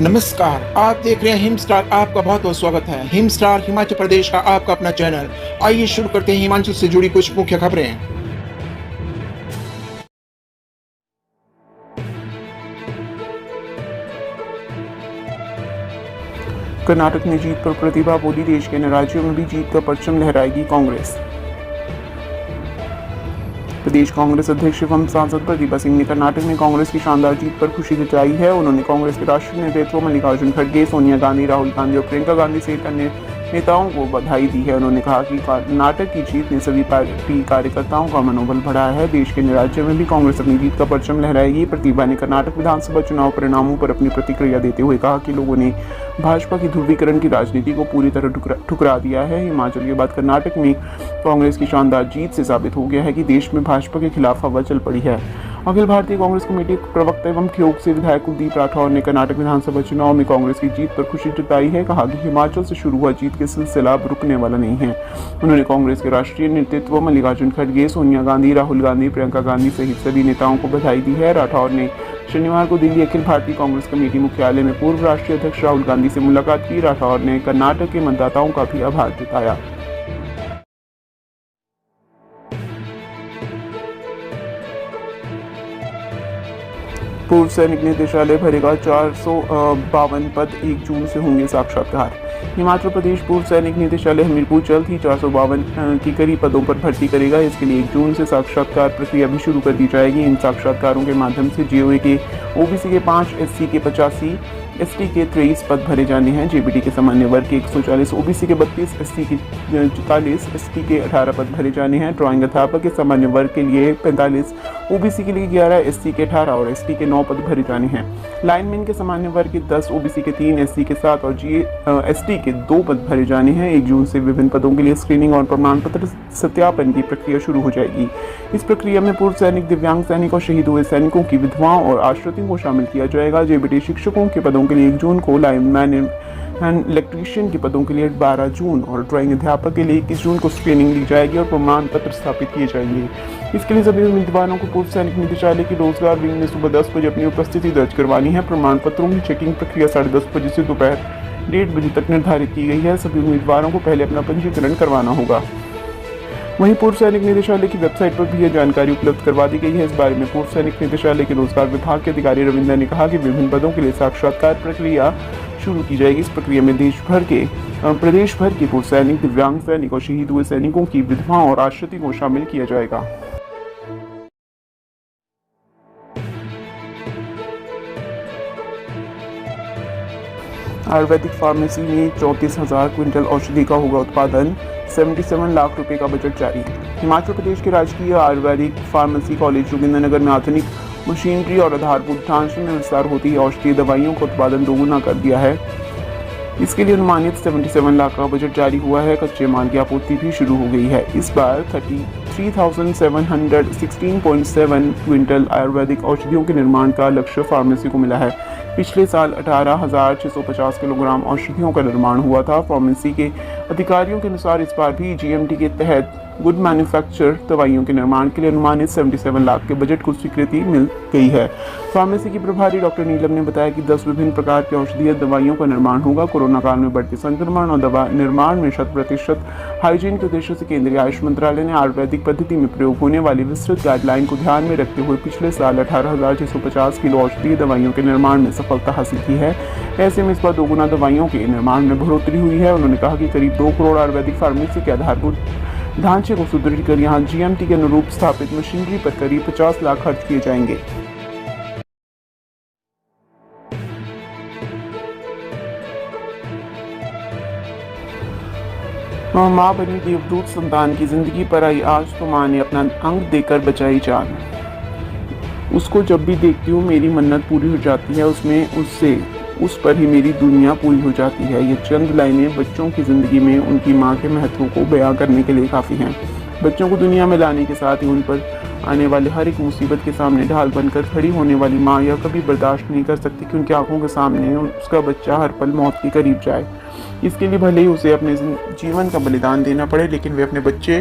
नमस्कार, आप देख रहे हैं हिम स्टार। आपका बहुत बहुत स्वागत है। हिम स्टार हिमाचल प्रदेश का आपका अपना चैनल। आइए शुरू करते हैं हिमाचल से जुड़ी कुछ मुख्य खबरें। कर्नाटक में जीत पर प्रतिभा बोली, देश के अन्य राज्यों में भी जीत का परचम लहराएगी कांग्रेस। प्रदेश कांग्रेस अध्यक्ष एवं सांसद प्रतिभा सिंह ने कर्नाटक में कांग्रेस की शानदार जीत पर खुशी जताई है। उन्होंने कांग्रेस के राष्ट्रीय नेतृत्व मल्लिकार्जुन खड़गे, सोनिया गांधी, राहुल गांधी और प्रियंका गांधी सहित अन्य नेताओं को बधाई दी है। उन्होंने कहा कि कर्नाटक की जीत ने सभी पार्टी कार्यकर्ताओं का मनोबल बढ़ाया है। देश के अन्य राज्यों में भी कांग्रेस अपनी जीत का परचम लहराएगी। प्रतिभा ने कर्नाटक विधानसभा चुनाव परिणामों पर अपनी प्रतिक्रिया देते हुए कहा कि लोगों ने भाजपा की ध्रुवीकरण की राजनीति को पूरी तरह ठुकरा दिया है। हिमाचल के बाद कर्नाटक में कांग्रेस की शानदार जीत से साबित हो गया है कि देश में भाजपा के खिलाफ हवा चल पड़ी है। अखिल भारतीय कांग्रेस कमेटी के प्रवक्ता एवं ठियोग से विधायक कुलदीप राठौर ने कर्नाटक विधानसभा चुनाव में कांग्रेस की जीत पर खुशी जताई है। कहा कि हिमाचल से शुरू हुआ जीत के सिलसिला अब रुकने वाला नहीं है। उन्होंने कांग्रेस के राष्ट्रीय नेतृत्व मल्लिकार्जुन खड़गे, सोनिया गांधी, राहुल गांधी, प्रियंका गांधी सहित सभी नेताओं को बधाई दी है। राठौर ने शनिवार को दिल्ली अखिल भारतीय कांग्रेस कमेटी मुख्यालय में पूर्व राष्ट्रीय अध्यक्ष राहुल गांधी से मुलाकात की। राठौर ने कर्नाटक के मतदाताओं का भी आभार जताया। पूर्व सैनिक निदेशालय भरेगा 452 पद, 1 जून से होंगे साक्षात्कार। हिमाचल प्रदेश पूर्व सैनिक निदेशालय हमीरपुर जल्द ही 452 की करीब पदों पर भर्ती करेगा। इसके लिए 1 जून से साक्षात्कार प्रक्रिया भी शुरू कर दी जाएगी। इन साक्षात्कारों के माध्यम से जेओए के ओबीसी के 5, एससी के 85, एसटी के 23 पद भरे जाने हैं। जेबीटी के सामान्य वर्ग के 140, ओबीसी के 32, एससी के 44, एसटी के 18 पद भरे जाने हैं। ड्राइंग अध्यापक के सामान्य वर्ग के लिए 45, ओबीसी के लिए 11, एससी के 18 और एसटी के 9 पद भरे जाने हैं। लाइनमैन के सामान्य वर्ग के 10, ओबीसी के 3, एससी के 7 और एसटी के 2 पद भरे जाने हैं। 1 जून से विभिन्न पदों के लिए स्क्रीनिंग और प्रमाण पत्र सत्यापन की प्रक्रिया शुरू हो जाएगी। इस प्रक्रिया में पूर्व सैनिक, दिव्यांग सैनिक और शहीद हुए सैनिकों की विधवाओं और आश्रितों को शामिल किया जाएगा। जेबीटी शिक्षकों के पदों के लिए 1 जून को, लाइनमैन एंड इलेक्ट्रीशियन के पदों के लिए 12 जून और ड्राइंग अध्यापक के लिए 21 जून को स्क्रीनिंग ली जाएगी और प्रमाण पत्र स्थापित किए जाएंगे। इसके लिए सभी उम्मीदवारों को पूर्व सैनिक निदेशालय की रोजगार विंग में सुबह 10 बजे अपनी उपस्थिति दर्ज करवानी है। प्रमाण पत्रों की चेकिंग प्रक्रिया 10:30 बजे से दोपहर 1:30 बजे तक निर्धारित की गई है। सभी उम्मीदवारों को पहले अपना पंजीकरण करवाना होगा। वहीं पूर्व सैनिक निदेशालय की वेबसाइट पर भी यह जानकारी उपलब्ध करवा दी गई है। इस बारे में पूर्व सैनिक निदेशालय के रोजगार विभाग के अधिकारी रविंद्र ने कहा कि विभिन्न पदों के लिए साक्षात्कार प्रक्रिया शुरू की जाएगी। इस प्रक्रिया में प्रदेश भर के पूर्व सैनिक, दिव्यांग सैनिक और शहीद हुए सैनिकों की विधवाओं और आश्रितों को शामिल किया जाएगा। आयुर्वेदिक फार्मेसी में 34,000 क्विंटल औषधि का होगा उत्पादन, 77 लाख रुपए का बजट जारी। हिमाचल प्रदेश के राजकीय आयुर्वेदिक फार्मेसी कॉलेज जोगिंद्रनगर में आधुनिक मशीनरी और आधारभूत ढांचे में विस्तार होती है औषधीय दवाइयों का उत्पादन दोगुना कर दिया है। इसके लिए अनुमानित 77 लाख का बजट जारी हुआ है। कच्चे माल की आपूर्ति भी शुरू हो गई है। इस बार 33,716.7 क्विंटल आयुर्वेदिक औषधियों के निर्माण का लक्ष्य फार्मेसी को मिला है। पिछले साल 18,650 किलोग्राम औषधियों का निर्माण हुआ था। फार्मेसी के अधिकारियों के अनुसार इस बार भी जीएमटी के तहत गुड मैन्युफैक्चर दवाइयों के निर्माण के लिए अनुमानित 77 लाख के बजट को स्वीकृति मिल गई है। फार्मेसी की प्रभारी डॉक्टर नीलम ने बताया कि 10 विभिन्न प्रकार के औषधीय दवाइयों का निर्माण होगा। कोरोना काल में बढ़ते संक्रमण और दवा निर्माण में 100% हाइजीन के उद्देश्य से केंद्रीय आयुष मंत्रालय ने आयुर्वेदिक पद्धति में प्रयोग होने वाली विस्तृत गाइडलाइन को ध्यान में रखते हुए पिछले साल 18,650 किलो औषधीय दवाइयों के निर्माण में सफलता हासिल की है। ऐसे में इस बार दोगुना दवाइयों के निर्माण में बढ़ोतरी हुई है। उन्होंने कहा कि करीब 2 करोड़ आयुर्वेदिक फार्मेसी के आधारभूत ढांचे को सुदृढ़ कर यहां जीएमटी के अनुरूप स्थापित मशीनरी पर करीब 50 लाख खर्च किए जाएंगे। मां बनी देवदूत संतान की जिंदगी पर आई आज तो मां ने अपना अंग देकर बचाई जान। उसको जब भी देखती हूँ मेरी मन्नत पूरी हो जाती है, उस पर ही मेरी दुनिया पूरी हो जाती है। ये चंद लाइनें बच्चों की ज़िंदगी में उनकी माँ के महत्व को बयां करने के लिए काफ़ी हैं। बच्चों को दुनिया में लाने के साथ ही उन पर आने वाले हर एक मुसीबत के सामने ढाल बनकर खड़ी होने वाली माँ यह कभी बर्दाश्त नहीं कर सकती कि उनकी आंखों के सामने उसका बच्चा हर पल मौत के करीब जाए। इसके लिए भले ही उसे अपने जीवन का बलिदान देना पड़े, लेकिन वे अपने बच्चे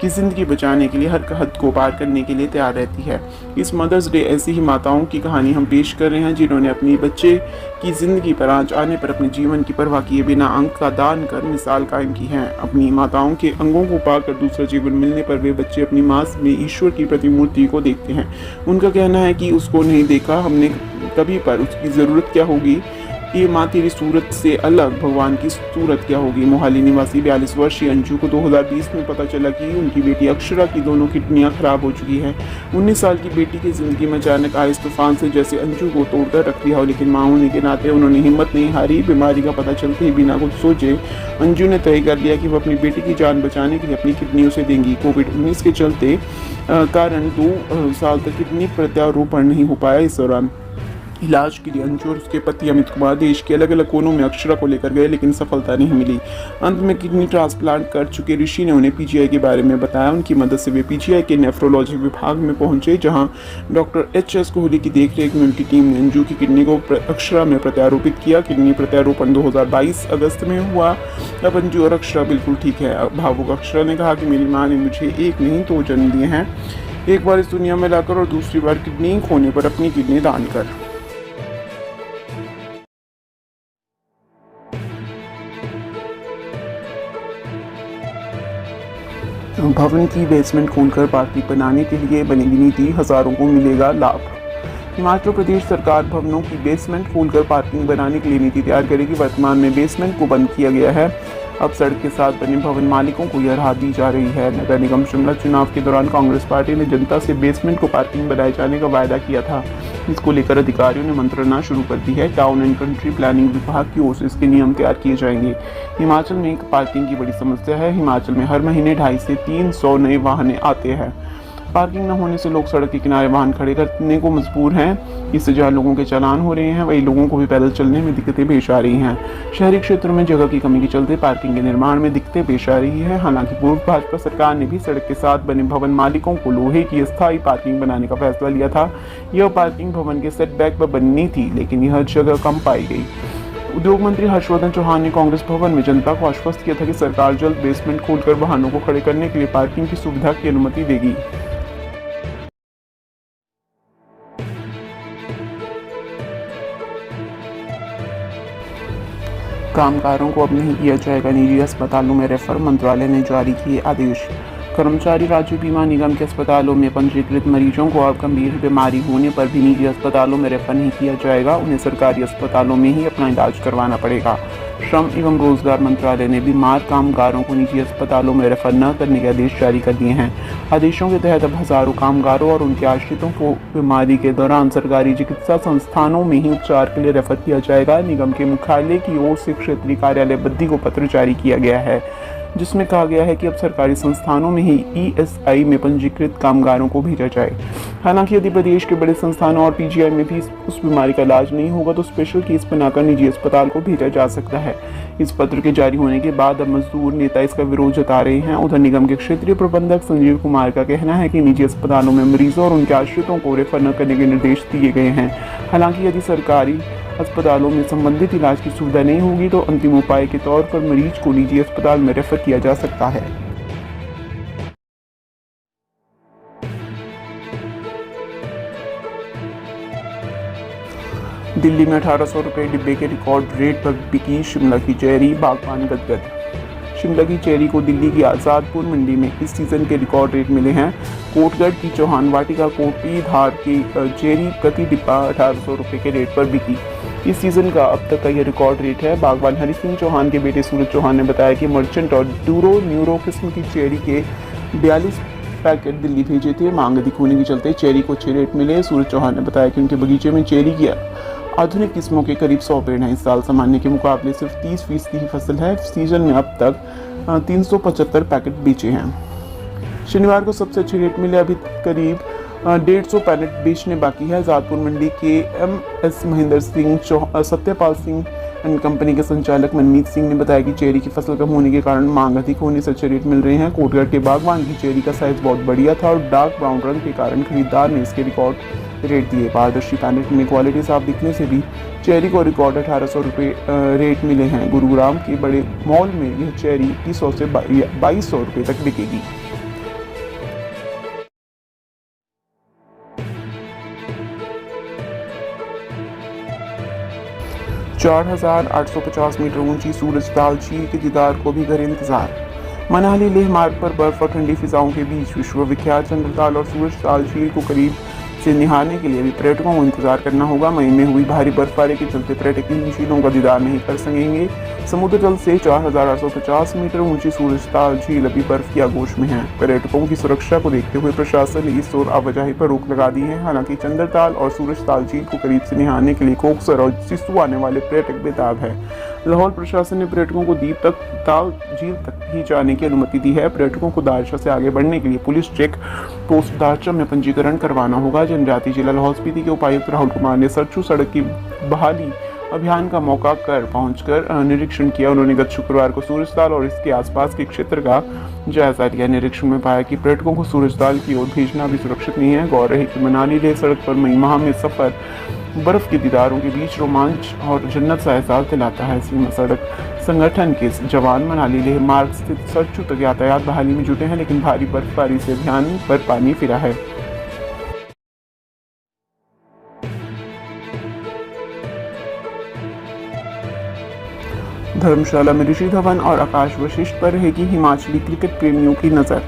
की ज़िंदगी बचाने के लिए हर हद को पार करने के लिए तैयार रहती है। इस मदर्स डे ऐसी ही माताओं की कहानी हम पेश कर रहे हैं जिन्होंने अपनी बच्चे की ज़िंदगी पर आँच आने पर अपने जीवन की परवाह किए बिना अंग का दान कर मिसाल कायम की है। अपनी माताओं के अंगों को पाकर दूसरा जीवन मिलने पर वे बच्चे अपनी माँ में ईश्वर की प्रतिमूर्ति को देखते हैं। उनका कहना है कि उसको नहीं देखा हमने कभी, पर उसकी ज़रूरत क्या होगी, ये माँ तेरी सूरत से अलग भगवान की सूरत क्या होगी। मोहाली निवासी 42 वर्षीय अंजू को 2020 में पता चला कि उनकी बेटी अक्षरा की दोनों किडनियां खराब हो चुकी हैं। 19 साल की बेटी की जिंदगी में अचानक आए इस तूफान से जैसे अंजू को तोड़कर रख दिया हो, लेकिन माँ होने के नाते उन्होंने हिम्मत नहीं हारी। बीमारी का पता चलते ही बिना कुछ सोचे अंजू ने तय कर लिया कि वो अपनी बेटी की जान बचाने के लिए अपनी किडनियों से देंगी। कोविड-19 के चलते कारण 2 साल तक किडनी प्रत्यारोपण नहीं हो पाया। इस दौरान इलाज के लिए अंजू और उसके पति अमित कुमार देश के अलग अलग कोनों में अक्षरा को लेकर गए, लेकिन सफलता नहीं मिली। अंत में किडनी ट्रांसप्लांट कर चुके ऋषि ने उन्हें पीजीआई के बारे में बताया। उनकी मदद से वे पीजीआई के नेफ्रोलॉजी विभाग में पहुंचे, जहां डॉक्टर एच.एस. कोहली की देखरेख में उनकी टीम ने अंजू की किडनी को अक्षरा में प्रत्यारोपित किया। किडनी प्रत्यारोपण 2022 अगस्त में हुआ। अब अंजू और अक्षरा बिल्कुल ठीक है। भावुक अक्षरा ने कहा कि मेरी माँ ने मुझे एक नहीं 2 जन्म दिए हैं, एक बार इस दुनिया में लाकर और दूसरी बार किडनी खोने पर अपनी किडनी दान कर। भवन की बेसमेंट खोलकर पार्किंग बनाने के लिए बनेगी नीति, हजारों को मिलेगा लाभ। हिमाचल प्रदेश सरकार भवनों की बेसमेंट खोलकर पार्किंग बनाने के लिए नीति तैयार करेगी। वर्तमान में बेसमेंट को बंद किया गया है। अब सड़क के साथ बने भवन मालिकों को यह राहत दी जा रही है। नगर निगम शिमला चुनाव के दौरान कांग्रेस पार्टी ने जनता से बेसमेंट को पार्किंग बनाए जाने का वायदा किया था। इसको लेकर अधिकारियों ने मंत्रणा शुरू कर दी है। टाउन एंड कंट्री प्लानिंग विभाग की ओर से इसके नियम तैयार किए जाएंगे। हिमाचल में पार्किंग की बड़ी समस्या है। हिमाचल में हर महीने 250 से 300 नए वाहन आते हैं। पार्किंग न होने से लोग सड़क के किनारे वाहन खड़े करने को मजबूर हैं। इससे जहां लोगों के चालान हो रहे हैं, वही लोगों को भी पैदल चलने में दिक्कतें पेश आ रही हैं। शहरी क्षेत्रों में जगह की कमी के चलते पार्किंग के निर्माण में दिक्कतें पेश आ रही है। हालांकि पूर्व भाजपा सरकार ने भी सड़क के साथ बने भवन मालिकों को लोहे की अस्थायी पार्किंग बनाने का फैसला लिया था। यह पार्किंग भवन के सेटबैक पर बननी थी, लेकिन यह जगह कम पाई गई। उद्योग मंत्री हर्षवर्धन चौहान ने कांग्रेस भवन में जनता को आश्वस्त किया था कि सरकार जल्द बेसमेंट खोलकर वाहनों को खड़े करने के लिए पार्किंग की सुविधा की अनुमति देगी। कामगारों को अब नहीं किया जाएगा निजी अस्पतालों में रेफर, मंत्रालय ने जारी किए आदेश। कर्मचारी राज्य बीमा निगम के अस्पतालों में पंजीकृत मरीजों को अब गंभीर बीमारी होने पर भी निजी अस्पतालों में रेफर नहीं किया जाएगा। उन्हें सरकारी अस्पतालों में ही अपना इलाज करवाना पड़ेगा। श्रम एवं रोजगार मंत्रालय ने बीमार कामगारों को निजी अस्पतालों में रेफर न करने के आदेश जारी कर दिए हैं। आदेशों के तहत अब हजारों कामगारों और उनके आश्रितों को बीमारी के दौरान सरकारी चिकित्सा संस्थानों में ही उपचार के लिए रेफर किया जाएगा। निगम के मुख्यालय की ओर से क्षेत्रीय कार्यालय बद्दी को पत्र जारी किया गया है, जिसमें कहा गया है कि अब सरकारी संस्थानों में ही ईएसआई में पंजीकृत कामगारों को भेजा जाए। हालांकि यदि प्रदेश के बड़े संस्थानों और पीजीआई में भी उस बीमारी का इलाज नहीं होगा तो स्पेशल केस बनाकर निजी अस्पताल को भेजा जा सकता है। इस पत्र के जारी होने के बाद अब मजदूर नेता इसका विरोध जता रहे हैं। उधर निगम के क्षेत्रीय प्रबंधक संजीव कुमार का कहना है कि निजी अस्पतालों में मरीजों और उनके आश्रितों को रेफर न करने के निर्देश दिए गए हैं। हालांकि यदि सरकारी अस्पतालों में संबंधित इलाज की सुविधा नहीं होगी तो अंतिम उपाय के तौर पर मरीज को निजी अस्पताल में रेफर किया जा सकता है। दिल्ली में 1800 रुपये डिब्बे के रिकॉर्ड रेट पर बिकी शिमला की चेरी, बागबान गदगद। शिमला की चेरी को दिल्ली की आज़ादपुर मंडी में इस सीज़न के रिकॉर्ड रेट मिले हैं। कोटगढ़ की चौहान वाटिका कोटी धार की चेरी प्रति डिब्बा 1800 रुपये के रेट पर बिकी। इस सीज़न का अब तक का यह रिकॉर्ड रेट है। बागवान हरि सिंह चौहान के बेटे सूरज चौहान ने बताया कि मर्चेंट और ड्यूरो न्यूरो किस्म की चेरी के 42 पैकेट दिल्ली भेजे थे। मांग अधिक होने के चलते चेरी को अच्छे रेट मिले। सूरज चौहान ने बताया कि उनके बगीचे में चेरी की आधुनिक किस्मों के करीब 100 पेड़ हैं। इस साल सामान्य के मुकाबले सिर्फ 30% ही फसल है। सीजन में अब तक 375 पैकेट बेचे हैं। शनिवार को सबसे अच्छे रेट मिले। अभी करीब 150 पैकेट बेचने बाकी है। आज़ादपुर मंडी के MS Mahendra Singh Satyapal Singh and company के संचालक मनमीत सिंह ने बताया कि चेरी की फसल कम होने के कारण मांग अधिक होने से अच्छे रेट मिल रहे हैं। कोटगढ़ के बागवान की चेरी का साइज बहुत बढ़िया था और डार्क ब्राउन रंग के कारण खरीदार ने इसके रिकॉर्ड के रेट दिए। पारदर्शी पैकेट में क्वालिटी साफ दिखने से भी चेरी को रिकॉर्ड 1800 रुपये रेट मिले हैं। गुरुग्राम के बड़े मॉल में यह चेरी 2100 से 2200 रुपये तक बिकेगी। चार 4850 मीटर ऊंची सूरजताल झील के दीदार को भी घर इंतजार। मनाली लेह मार्ग पर बर्फ और ठंडी फिजाओं के बीच विश्व विख्यात चंद्रताल और सूरजताल झील को करीब से निहारने के लिए भी पर्यटकों को इंतजार करना होगा। मई में हुई भारी बर्फबारी के चलते पर्यटक इन झीलों का दीदार नहीं कर सकेंगे। समुद्र तल से 4850 मीटर ऊंची सूरजताल झील अभी बर्फ की आगोश में है। पर्यटकों की सुरक्षा को देखते हुए प्रशासन ने इस ओर आवाजाही पर रोक लगा दी है। हालांकि चंद्रताल और सूरजताल झील को करीब से निहारने के लिए कोकसर और सिस्सू आने वाले पर्यटक बेताब है। लाहौल प्रशासन ने पर्यटकों को दीप तक ताल झील तक ही जाने की अनुमति दी है। पर्यटकों को दारचा से आगे बढ़ने के लिए पुलिस चेक पोस्ट दारचा में पंजीकरण करवाना होगा। जनजातीय जिला लाहौल स्पीति के उपायुक्त राहुल कुमार ने सरचू सड़क की बहाली अभियान का मौका कर पहुंचकर निरीक्षण किया। उन्होंने गत शुक्रवार को सूरजताल और इसके आसपास के क्षेत्र का जायजा लिया। निरीक्षण में पाया कि पर्यटकों को सूरजताल की ओर भेजना भी सुरक्षित नहीं है। गौर रहे कि मनाली लेह सड़क पर मई माह में सफर बर्फ के दीदारों के बीच रोमांच और जन्नत सा एहसास दिलाता है। सीमा सड़क संगठन के जवान मनाली लेह मार्ग स्थित सरचू तक यातायात बहाली में जुटे हैं, लेकिन भारी बर्फबारी से अभियान पर पानी फिरा है। धर्मशाला में ऋषि धवन और आकाश वशिष्ठ पर रहेगी हिमाचली क्रिकेट प्रेमियों की नजर।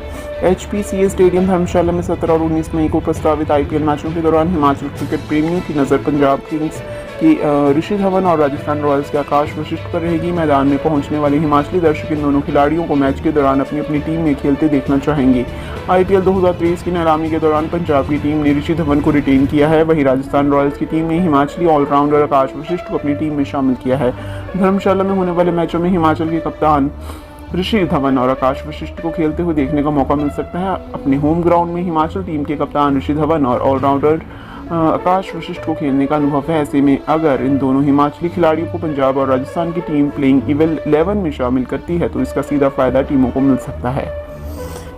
HPCA स्टेडियम धर्मशाला में 17 और 19 मई को प्रस्तावित IPL मैचों के दौरान हिमाचल क्रिकेट प्रेमियों की नज़र पंजाब किंग्स की ऋषि धवन और राजस्थान रॉयल्स के आकाश वशिष्ठ पर रहेगी। मैदान में पहुंचने वाले हिमाचली दर्शक इन दोनों खिलाड़ियों को मैच के दौरान अपनी अपनी टीम में खेलते देखना चाहेंगे। IPL 2023 की नीलामी के दौरान पंजाब की टीम ने ऋषि धवन को रिटेन किया है। वहीं राजस्थान रॉयल्स की टीम ने हिमाचली ऑलराउंडर आकाश वशिष्ठ को अपनी टीम में शामिल किया है। धर्मशाला में होने वाले मैचों में हिमाचल के कप्तान ऋषि धवन और आकाश वशिष्ठ को खेलते हुए देखने का मौका मिल सकता है। अपने होम ग्राउंड में हिमाचल टीम के कप्तान ऋषि धवन और ऑलराउंडर आकाश वशिष्ठ को खेलने का अनुभव है। ऐसे में अगर इन दोनों हिमाचली खिलाड़ियों को पंजाब और राजस्थान की टीम प्लेइंग 11 में शामिल करती है तो इसका सीधा फायदा टीमों को मिल सकता है।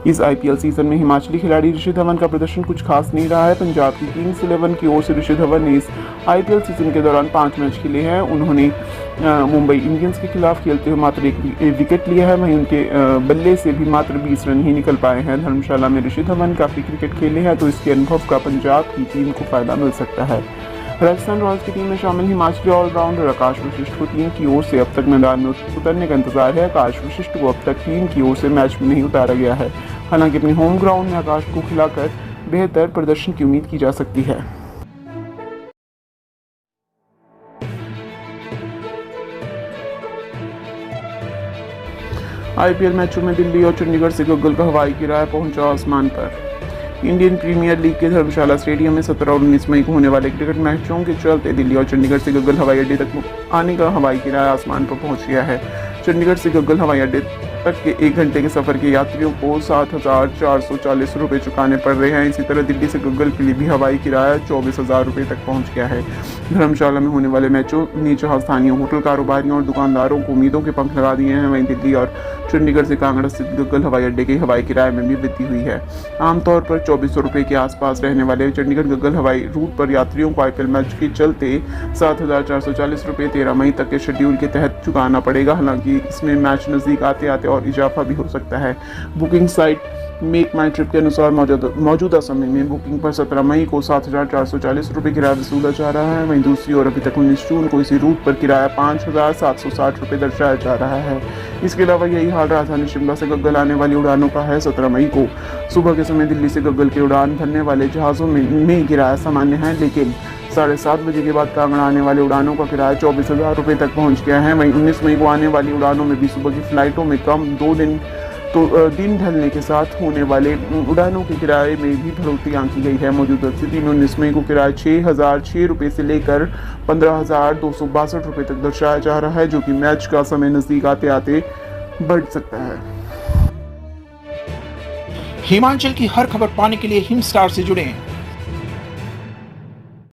इस IPL सीजन में हिमाचली खिलाड़ी ऋषि धवन का प्रदर्शन कुछ खास नहीं रहा है। पंजाब की किंग्स 11 की ओर से ऋषि धवन ने इस IPL सीजन के दौरान 5 मैच खेले हैं। उन्होंने मुंबई इंडियंस के खिलाफ खेलते हुए मात्र 1 विकेट लिया है। वहीं उनके बल्ले से भी मात्र 20 रन ही निकल पाए हैं। धर्मशाला में ऋषि धवन काफ़ी क्रिकेट खेले हैं तो इसके अनुभव का पंजाब की टीम को फायदा मिल सकता है। राजस्थान रॉयल्स की टीम में शामिल हिमाचली ऑलराउंडर आकाश वशिष्ठ को टीम की ओर से अब तक मैदान में उतरने का इंतजार है। आकाश वशिष्ठ को अब तक टीम की ओर से मैच में नहीं उतारा गया है। हालांकि अपने होम ग्राउंड में आकाश को खिलाकर बेहतर प्रदर्शन की उम्मीद की जा सकती है। IPL मैचों में दिल्ली और चंडीगढ़ से गग्गल का हवाई किराया पहुंचा आसमान पर। इंडियन प्रीमियर लीग के धर्मशाला स्टेडियम में 17 और 19 मई को होने वाले क्रिकेट मैचों के चलते दिल्ली और चंडीगढ़ से गग्गल हवाई अड्डे तक आने का हवाई किराया आसमान पर पहुंच गया है। चंडीगढ़ से गग्गल हवाई अड्डे तक के 1 घंटे के सफर के यात्रियों को 7,440 रुपये चुकाने पड़ रहे हैं। इसी तरह दिल्ली से गग्गल के लिए भी हवाई किराया 24,000 रुपये तक पहुंच गया है। धर्मशाला में होने वाले मैचों ने जहां स्थानीय होटल कारोबारियों और दुकानदारों को उम्मीदों के पंख लगा दिए हैं, वहीं दिल्ली और चंडीगढ़ से कांगड़ा स्थित गग्गल हवाई अड्डे के हवाई किराए में भी वृद्धि हुई है। आमतौर पर 2400 रुपये के आसपास रहने वाले चंडीगढ़ गग्गल हवाई रूट पर यात्रियों को IPL मैच के चलते 7,440 रुपये 13 मई तक के शेड्यूल के तहत चुकाना पड़ेगा। हालांकि इसमें मैच नज़दीक आते आते और इजाफा भी हो सकता है। बुकिंग साइट मेक माई ट्रिप के अनुसार मौजूदा समय में बुकिंग पर 17 मई को 7,440 रुपये किराया वसूला जा रहा है। वहीं दूसरी ओर अभी तक 19 जून को इसी रूट पर किराया 5,760 रुपये दर्शाया जा रहा है। इसके अलावा यही हाल राजधानी शिमला से गग्गल आने वाली उड़ानों का है। 17 मई को सुबह के समय दिल्ली से गग्गल की उड़ान भरने वाले जहाज़ों में किराया सामान्य है, लेकिन 7:30 बजे के बाद कांगड़ा आने वाली उड़ानों का किराया 24,000 रुपये तक पहुँच गया है। वहीं 19 मई को आने वाली उड़ानों में भी सुबह की फ्लाइटों में कम दिन ढलने के साथ होने वाले उड़ानों के किराए में भी बढ़ोतरी आंकी गई है। मौजूदा स्थिति में 19 मई को किराया 6,006 रुपये से लेकर 15,262 रुपये तक दर्शाया जा रहा है, जो कि मैच का समय नज़दीक आते आते बढ़ सकता है। हिमाचल की हर खबर पाने के लिए हिम स्टार से जुड़ें।